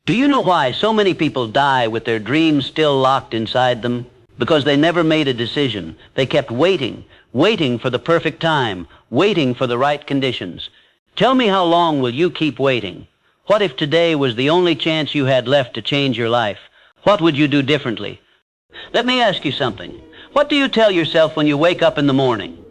Do you know why so many people die with their dreams still locked inside them? Because they never made a decision. They kept waiting, waiting for the perfect time, waiting for the right conditions. Tell me, how long will you keep waiting? What if today was the only chance you had left to change your life? What would you do differently? Let me ask you something. What do you tell yourself when you wake up in the morning?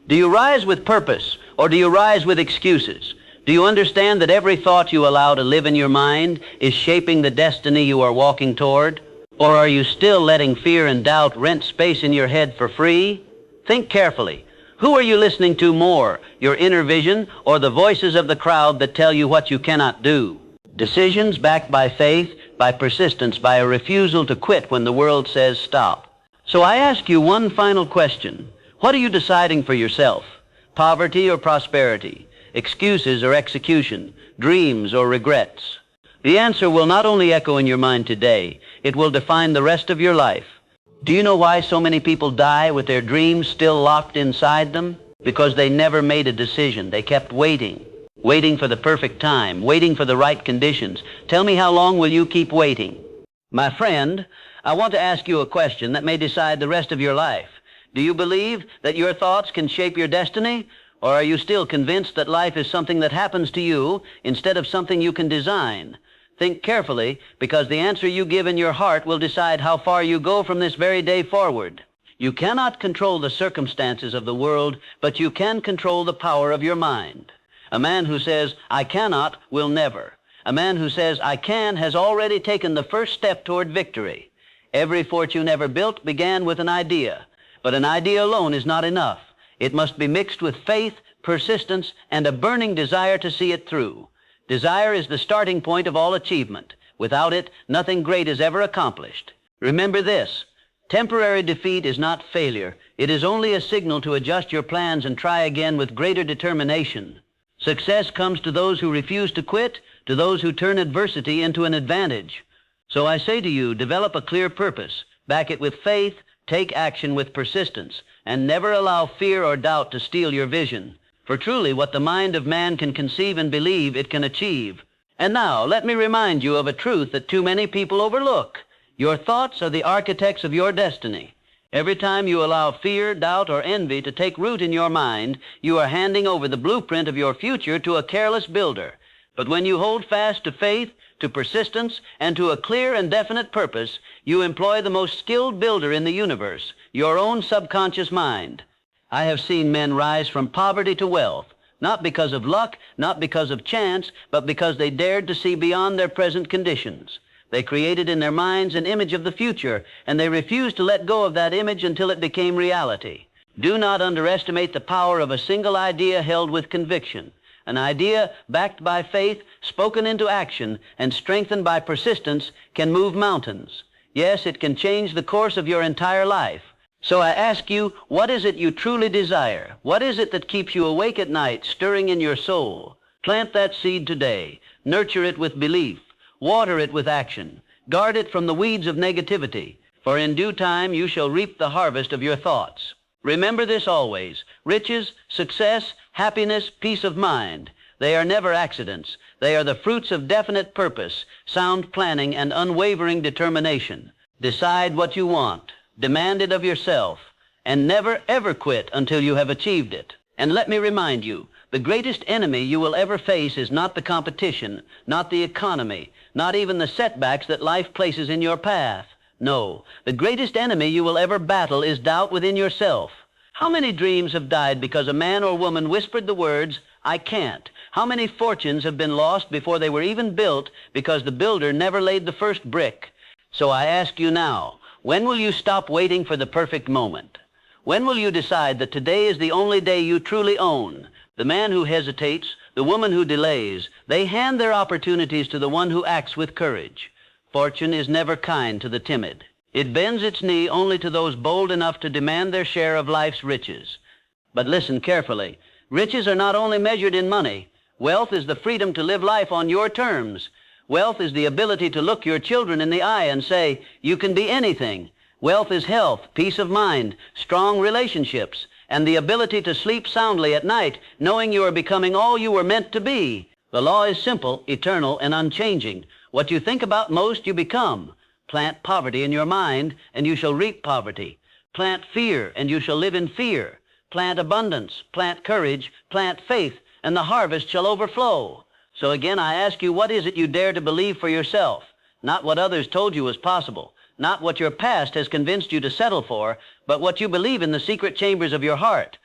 Do you rise with purpose, or do you rise with excuses? Do you understand that every thought you allow to live in your mind is shaping the destiny you are walking toward? Or are you still letting fear and doubt rent space in your head for free? Think carefully. Who are you listening to more, your inner vision or the voices of the crowd that tell you what you cannot do? Decisions backed by faith, by persistence, by a refusal to quit when the world says stop. So I ask you one final question. What are you deciding for yourself? Poverty or prosperity? Excuses or execution? Dreams or regrets? The answer will not only echo in your mind today, it will define the rest of your life. Do you know why so many people die with their dreams still locked inside them? Because they never made a decision. They kept waiting, waiting for the perfect time, waiting for the right conditions. Tell me, how long will you keep waiting? My friend, I want to ask you a question that may decide the rest of your life. Do you believe that your thoughts can shape your destiny? Or are you still convinced that life is something that happens to you instead of something you can design? Think carefully, because the answer you give in your heart will decide how far you go from this very day forward. You cannot control the circumstances of the world, but you can control the power of your mind. A man who says, "I cannot," will never. A man who says, "I can," has already taken the first step toward victory. Every fortune ever built began with an idea, but an idea alone is not enough. It must be mixed with faith, persistence, and a burning desire to see it through. Desire is the starting point of all achievement. Without it, nothing great is ever accomplished. Remember this: temporary defeat is not failure. It is only a signal to adjust your plans and try again with greater determination. Success comes to those who refuse to quit, to those who turn adversity into an advantage. So I say to you, develop a clear purpose, back it with faith, take action with persistence, and never allow fear or doubt to steal your vision. For truly, what the mind of man can conceive and believe, it can achieve. And now, let me remind you of a truth that too many people overlook. Your thoughts are the architects of your destiny. Every time you allow fear, doubt, or envy to take root in your mind, you are handing over the blueprint of your future to a careless builder. But when you hold fast to faith, to persistence, and to a clear and definite purpose, you employ the most skilled builder in the universe, your own subconscious mind. I have seen men rise from poverty to wealth, not because of luck, not because of chance, but because they dared to see beyond their present conditions. They created in their minds an image of the future, and they refused to let go of that image until it became reality. Do not underestimate the power of a single idea held with conviction. An idea backed by faith, spoken into action, and strengthened by persistence can move mountains. Yes, it can change the course of your entire life. So I ask you, what is it you truly desire? What is it that keeps you awake at night, stirring in your soul? Plant that seed today. Nurture it with belief. Water it with action. Guard it from the weeds of negativity. For in due time you shall reap the harvest of your thoughts. Remember this always: riches, success, happiness, peace of mind. They are never accidents. They are the fruits of definite purpose, sound planning, and unwavering determination. Decide what you want. Demand it of yourself. And never, ever quit until you have achieved it. And let me remind you, the greatest enemy you will ever face is not the competition, not the economy, not even the setbacks that life places in your path. No, the greatest enemy you will ever battle is doubt within yourself. How many dreams have died because a man or woman whispered the words, "I can't"? How many fortunes have been lost before they were even built because the builder never laid the first brick? So I ask you now, when will you stop waiting for the perfect moment? When will you decide that today is the only day you truly own? The man who hesitates, the woman who delays, they hand their opportunities to the one who acts with courage. Fortune is never kind to the timid. It bends its knee only to those bold enough to demand their share of life's riches. But listen carefully. Riches are not only measured in money. Wealth is the freedom to live life on your terms. Wealth is the ability to look your children in the eye and say, "You can be anything." Wealth is health, peace of mind, strong relationships, and the ability to sleep soundly at night, knowing you are becoming all you were meant to be. The law is simple, eternal, and unchanging. What you think about most, you become. Plant poverty in your mind, and you shall reap poverty. Plant fear, and you shall live in fear. Plant abundance, plant courage, plant faith, and the harvest shall overflow. So again, I ask you, what is it you dare to believe for yourself? Not what others told you was possible, not what your past has convinced you to settle for, but what you believe in the secret chambers of your heart.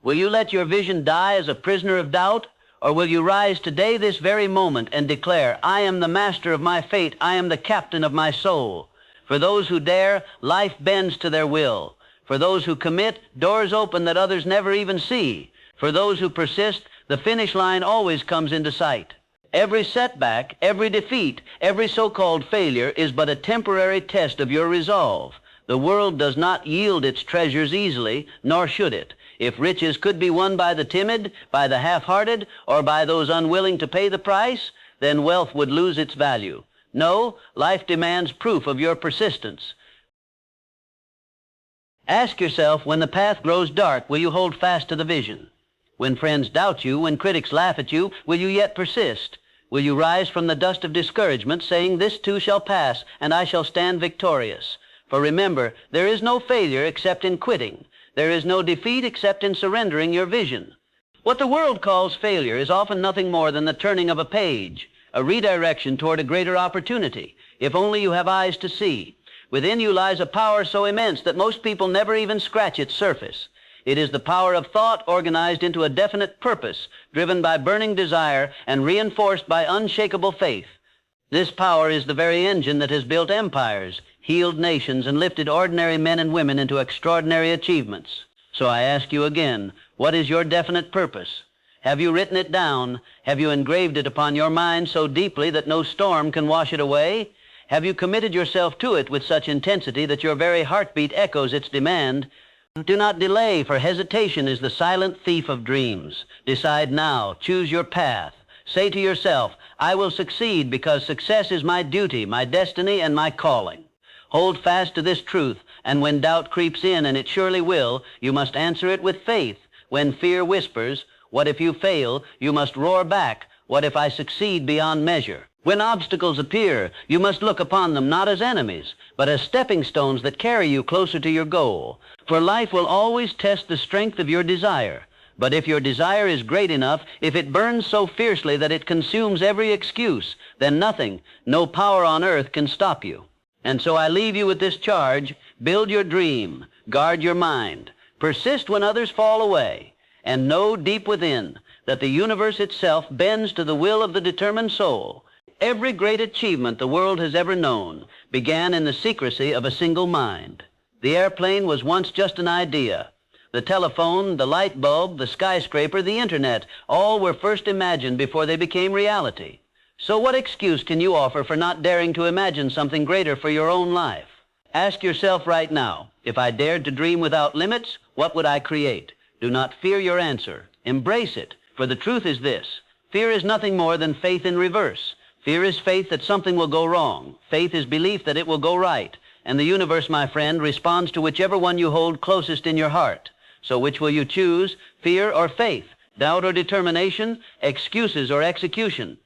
Will you let your vision die as a prisoner of doubt, or will you rise today, this very moment, and declare, I am the master of my fate, I am the captain of my soul? For those who dare, life bends to their will. For those who commit, doors open that others never even see. For those who persist, the finish line always comes into sight. Every setback, every defeat, every so-called failure is but a temporary test of your resolve. The world does not yield its treasures easily, nor should it. If riches could be won by the timid, by the half-hearted, or by those unwilling to pay the price, then wealth would lose its value. No, life demands proof of your persistence. Ask yourself, when the path grows dark, will you hold fast to the vision? When friends doubt you, when critics laugh at you, will you yet persist? Will you rise from the dust of discouragement, saying, this too shall pass, and I shall stand victorious? For remember, there is no failure except in quitting. There is no defeat except in surrendering your vision. What the world calls failure is often nothing more than the turning of a page, a redirection toward a greater opportunity, if only you have eyes to see. Within you lies a power so immense that most people never even scratch its surface. It is the power of thought organized into a definite purpose, driven by burning desire and reinforced by unshakable faith. This power is the very engine that has built empires, healed nations, and lifted ordinary men and women into extraordinary achievements. So I ask you again, what is your definite purpose? Have you written it down? Have you engraved it upon your mind so deeply that no storm can wash it away? Have you committed yourself to it with such intensity that your very heartbeat echoes its demand? Do not delay, for hesitation is the silent thief of dreams. Decide now. Choose your path. Say to yourself, I will succeed because success is my duty, my destiny, and my calling. Hold fast to this truth, and when doubt creeps in, and it surely will, you must answer it with faith. When fear whispers, what if you fail? You must roar back, what if I succeed beyond measure? When obstacles appear, you must look upon them not as enemies, but as stepping stones that carry you closer to your goal. For life will always test the strength of your desire. But if your desire is great enough, if it burns so fiercely that it consumes every excuse, then nothing, no power on earth can stop you. And so I leave you with this charge: build your dream, guard your mind, persist when others fall away, and know deep within that the universe itself bends to the will of the determined soul. Every great achievement the world has ever known began in the secrecy of a single mind. The airplane was once just an idea. The telephone, the light bulb, the skyscraper, the internet, all were first imagined before they became reality. So what excuse can you offer for not daring to imagine something greater for your own life? Ask yourself right now, if I dared to dream without limits, what would I create? Do not fear your answer. Embrace it, for the truth is this: fear is nothing more than faith in reverse. Fear is faith that something will go wrong. Faith is belief that it will go right. And the universe, my friend, responds to whichever one you hold closest in your heart. So which will you choose, fear or faith, doubt or determination, excuses or execution?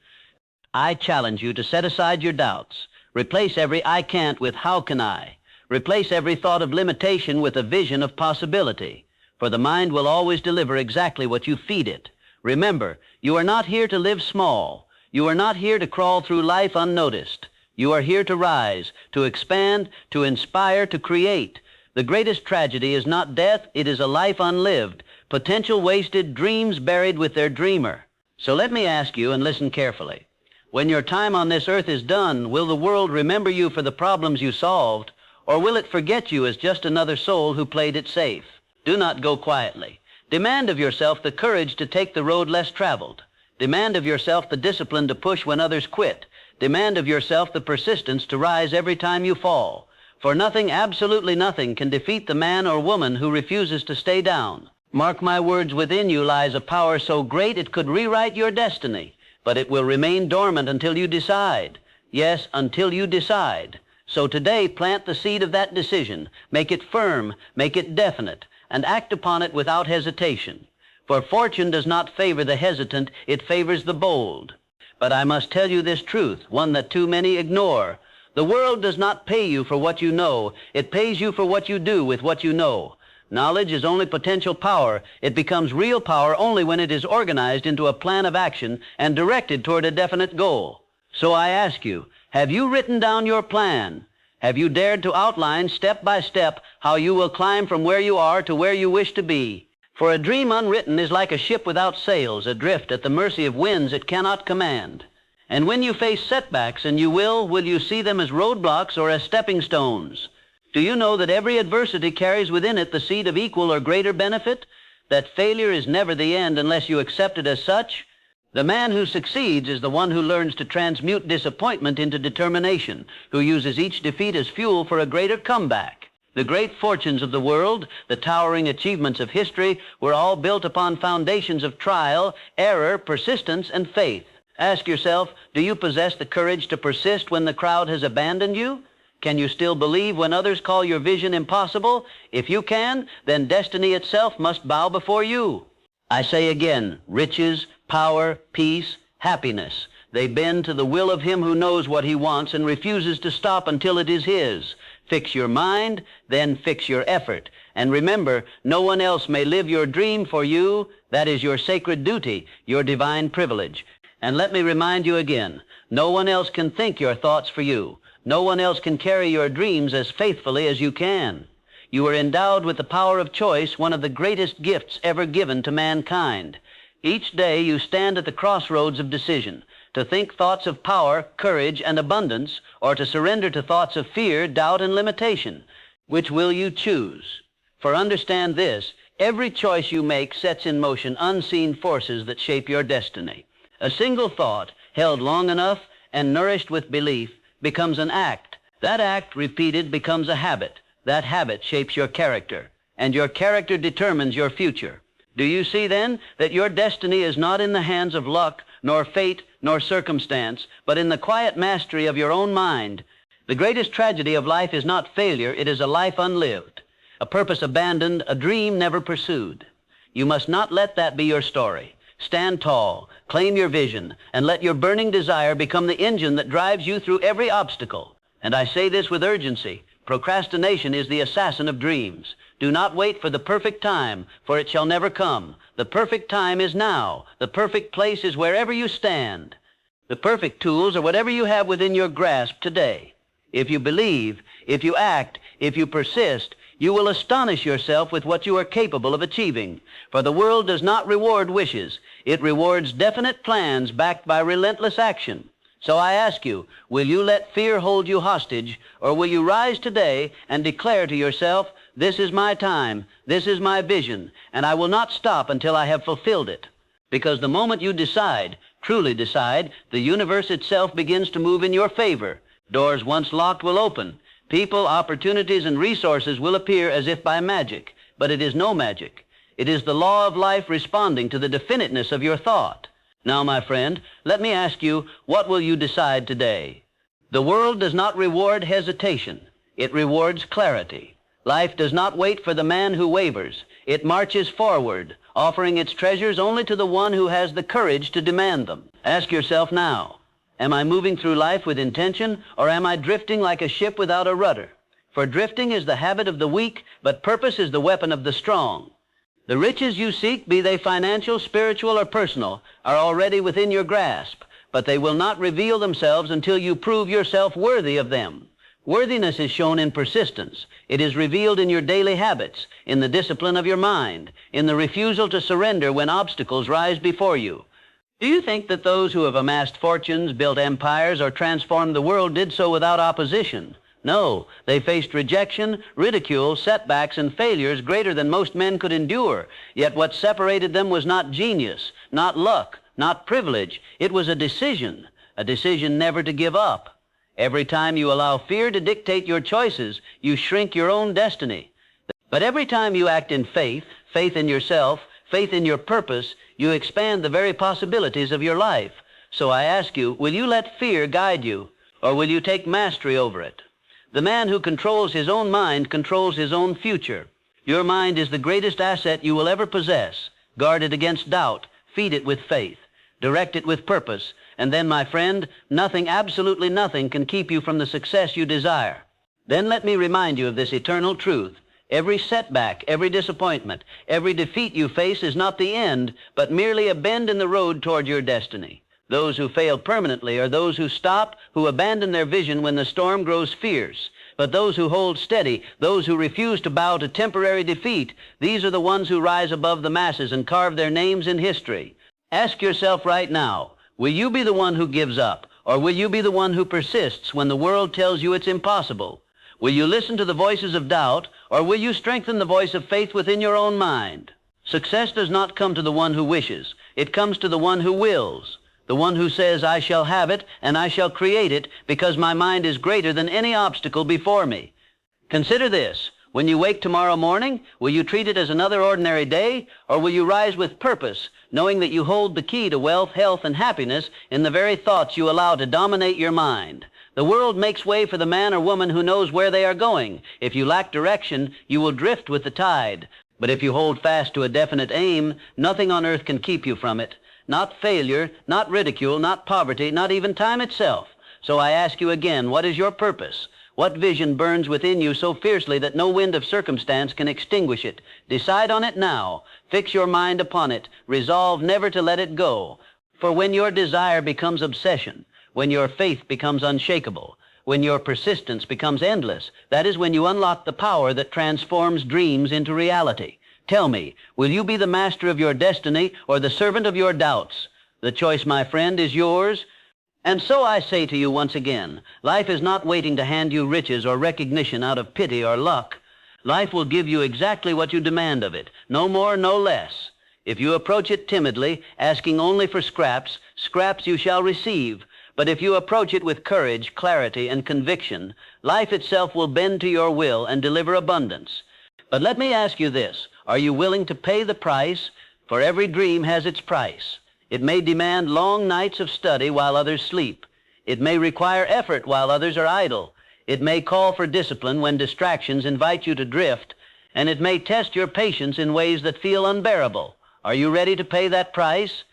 I challenge you to set aside your doubts. Replace every I can't with how can I. Replace every thought of limitation with a vision of possibility. For the mind will always deliver exactly what you feed it. Remember, you are not here to live small. You are not here to crawl through life unnoticed. You are here to rise, to expand, to inspire, to create. The greatest tragedy is not death, it is a life unlived, potential wasted, dreams buried with their dreamer. So let me ask you, and listen carefully. When your time on this earth is done, will the world remember you for the problems you solved, or will it forget you as just another soul who played it safe? Do not go quietly. Demand of yourself the courage to take the road less traveled. Demand of yourself the discipline to push when others quit. Demand of yourself the persistence to rise every time you fall. For nothing, absolutely nothing, can defeat the man or woman who refuses to stay down. Mark my words, within you lies a power so great it could rewrite your destiny, but it will remain dormant until you decide. Yes, until you decide. So today, plant the seed of that decision. Make it firm, make it definite, and act upon it without hesitation. For fortune does not favor the hesitant, it favors the bold. But I must tell you this truth, one that too many ignore. The world does not pay you for what you know. It pays you for what you do with what you know. Knowledge is only potential power. It becomes real power only when it is organized into a plan of action and directed toward a definite goal. So I ask you, have you written down your plan? Have you dared to outline step by step how you will climb from where you are to where you wish to be? For a dream unwritten is like a ship without sails, adrift at the mercy of winds it cannot command. And when you face setbacks, and you will you see them as roadblocks or as stepping stones? Do you know that every adversity carries within it the seed of equal or greater benefit? That failure is never the end unless you accept it as such? The man who succeeds is the one who learns to transmute disappointment into determination, who uses each defeat as fuel for a greater comeback. The great fortunes of the world, the towering achievements of history, were all built upon foundations of trial, error, persistence, and faith. Ask yourself, do you possess the courage to persist when the crowd has abandoned you? Can you still believe when others call your vision impossible? If you can, then destiny itself must bow before you. I say again, riches, power, peace, happiness. They bend to the will of him who knows what he wants and refuses to stop until it is his. Fix your mind, then fix your effort. And remember, no one else may live your dream for you. That is your sacred duty, your divine privilege. And let me remind you again, no one else can think your thoughts for you. No one else can carry your dreams as faithfully as you can. You are endowed with the power of choice, one of the greatest gifts ever given to mankind. Each day you stand at the crossroads of decision, to think thoughts of power, courage, and abundance, or to surrender to thoughts of fear, doubt, and limitation. Which will you choose? For understand this, every choice you make sets in motion unseen forces that shape your destiny. A single thought, held long enough and nourished with belief, becomes an act. That act, repeated, becomes a habit. That habit shapes your character, and your character determines your future. Do you see, then, that your destiny is not in the hands of luck, nor fate, nor circumstance, but in the quiet mastery of your own mind? The greatest tragedy of life is not failure, it is a life unlived, a purpose abandoned, a dream never pursued. You must not let that be your story. Stand tall, claim your vision, and let your burning desire become the engine that drives you through every obstacle. And I say this with urgency. Procrastination is the assassin of dreams. Do not wait for the perfect time, for it shall never come. The perfect time is now. The perfect place is wherever you stand. The perfect tools are whatever you have within your grasp today. If you believe, if you act, if you persist, you will astonish yourself with what you are capable of achieving. For the world does not reward wishes. It rewards definite plans backed by relentless action. So I ask you, will you let fear hold you hostage, or will you rise today and declare to yourself, this is my time, this is my vision, and I will not stop until I have fulfilled it? Because the moment you decide, truly decide, the universe itself begins to move in your favor. Doors once locked will open. People, opportunities, and resources will appear as if by magic. But it is no magic. It is the law of life responding to the definiteness of your thought. Now, my friend, let me ask you, what will you decide today? The world does not reward hesitation. It rewards clarity. Life does not wait for the man who wavers. It marches forward, offering its treasures only to the one who has the courage to demand them. Ask yourself now, am I moving through life with intention, or am I drifting like a ship without a rudder? For drifting is the habit of the weak, but purpose is the weapon of the strong. The riches you seek, be they financial, spiritual, or personal, are already within your grasp, but they will not reveal themselves until you prove yourself worthy of them. Worthiness is shown in persistence. It is revealed in your daily habits, in the discipline of your mind, in the refusal to surrender when obstacles rise before you. Do you think that those who have amassed fortunes, built empires, or transformed the world did so without opposition? No, they faced rejection, ridicule, setbacks, and failures greater than most men could endure. Yet what separated them was not genius, not luck, not privilege. It was a decision never to give up. Every time you allow fear to dictate your choices, you shrink your own destiny. But every time you act in faith, faith in yourself, faith in your purpose, you expand the very possibilities of your life. So I ask you, will you let fear guide you, or will you take mastery over it? The man who controls his own mind controls his own future. Your mind is the greatest asset you will ever possess. Guard it against doubt. Feed it with faith. Direct it with purpose, and then, my friend, nothing, absolutely nothing, can keep you from the success you desire. Then let me remind you of this eternal truth. Every setback, every disappointment, every defeat you face is not the end, but merely a bend in the road toward your destiny. Those who fail permanently are those who stop, who abandon their vision when the storm grows fierce. But those who hold steady, those who refuse to bow to temporary defeat, these are the ones who rise above the masses and carve their names in history. Ask yourself right now, will you be the one who gives up, or will you be the one who persists when the world tells you it's impossible? Will you listen to the voices of doubt, or will you strengthen the voice of faith within your own mind? Success does not come to the one who wishes. It comes to the one who wills. The one who says, I shall have it, and I shall create it, because my mind is greater than any obstacle before me. Consider this. When you wake tomorrow morning, will you treat it as another ordinary day, or will you rise with purpose, knowing that you hold the key to wealth, health, and happiness in the very thoughts you allow to dominate your mind? The world makes way for the man or woman who knows where they are going. If you lack direction, you will drift with the tide. But if you hold fast to a definite aim, nothing on earth can keep you from it. Not failure, not ridicule, not poverty, not even time itself. So I ask you again, what is your purpose? What vision burns within you so fiercely that no wind of circumstance can extinguish it? Decide on it now. Fix your mind upon it. Resolve never to let it go. For when your desire becomes obsession, when your faith becomes unshakable, when your persistence becomes endless, that is when you unlock the power that transforms dreams into reality. Tell me, will you be the master of your destiny or the servant of your doubts? The choice, my friend, is yours. And so I say to you once again, life is not waiting to hand you riches or recognition out of pity or luck. Life will give you exactly what you demand of it, no more, no less. If you approach it timidly, asking only for scraps, scraps you shall receive. But if you approach it with courage, clarity, and conviction, life itself will bend to your will and deliver abundance. But let me ask you this, are you willing to pay the price? For every dream has its price. It may demand long nights of study while others sleep. It may require effort while others are idle. It may call for discipline when distractions invite you to drift, and it may test your patience in ways that feel unbearable. Are you ready to pay that price?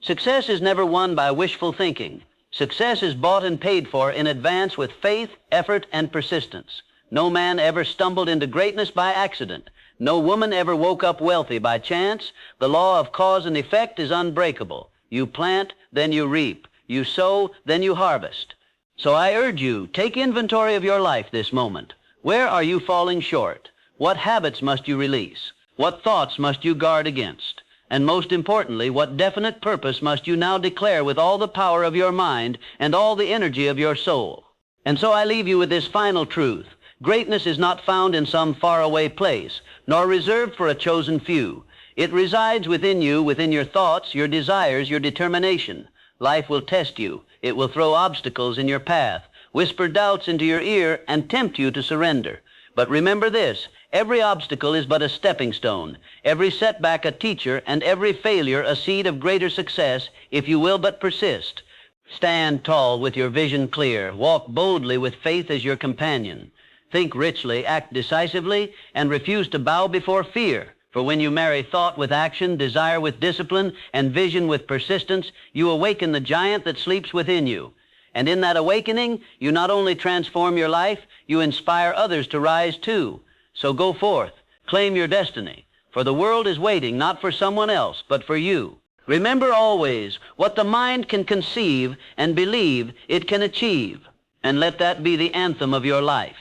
Success is never won by wishful thinking. Success is bought and paid for in advance with faith, effort, and persistence. No man ever stumbled into greatness by accident. No woman ever woke up wealthy by chance. The law of cause and effect is unbreakable. You plant, then you reap. You sow, then you harvest. So I urge you, take inventory of your life this moment. Where are you falling short? What habits must you release? What thoughts must you guard against? And most importantly, what definite purpose must you now declare with all the power of your mind and all the energy of your soul? And so I leave you with this final truth. Greatness is not found in some faraway place, nor reserved for a chosen few. It resides within you, within your thoughts, your desires, your determination. Life will test you. It will throw obstacles in your path, whisper doubts into your ear, and tempt you to surrender. But remember this, every obstacle is but a stepping stone, every setback a teacher, and every failure a seed of greater success, if you will but persist. Stand tall with your vision clear. Walk boldly with faith as your companion. Think richly, act decisively, and refuse to bow before fear. For when you marry thought with action, desire with discipline, and vision with persistence, you awaken the giant that sleeps within you. And in that awakening, you not only transform your life, you inspire others to rise too. So go forth, claim your destiny, for the world is waiting not for someone else, but for you. Remember always, what the mind can conceive and believe it can achieve, and let that be the anthem of your life.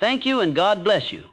Thank you, and God bless you.